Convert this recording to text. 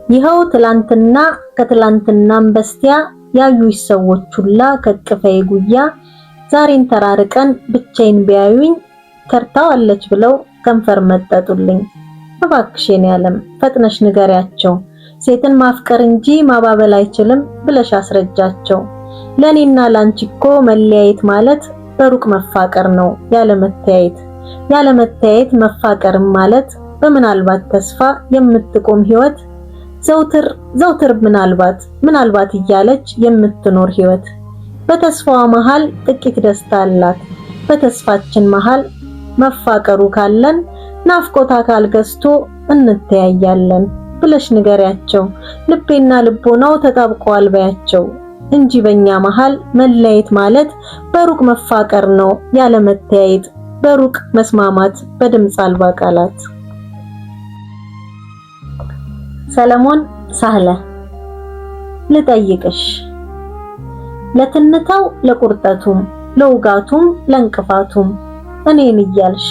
ይኸው ትላንትና ከትላንትናም በስቲያ ያዩሽ ሰዎች ሁላ ከቅፈይ ጉያ ዛሬን ተራርቀን ብቻዬን ቢያዩኝ ከርታዋለች ብለው ከንፈር መጠጡልኝ። እባክሽ የኔ ዓለም ፈጥነሽ ንገሪያቸው ሴትን ማፍቀር እንጂ ማባበል አይችልም ብለሽ አስረጃቸው። ለኔና ላንቺ እኮ መለያየት ማለት በሩቅ መፋቀር ነው ያለ መተያየት መፋቀርም ማለት በምናልባት ተስፋ የምትቆም ህይወት ዘውትር ምናልባት እያለች የምትኖር ህይወት። በተስፋዋ መሃል ጥቂት ደስታ አላት። በተስፋችን መሃል መፋቀሩ ካለን ናፍቆት አካል ገዝቶ እንተያያለን ብለሽ ንገሪያቸው። ልቤና ልቦናው ተጣብቀዋል በያቸው እንጂ በእኛ መሃል መለያየት ማለት በሩቅ መፋቀር ነው ያለ መተያየት በሩቅ መስማማት በድምጽ አልባ ቃላት። ሰለሞን ሳህለ ልጠይቅሽ ለትንታው ለቁርጠቱም ለውጋቱም ለንቅፋቱም እኔን እያልሽ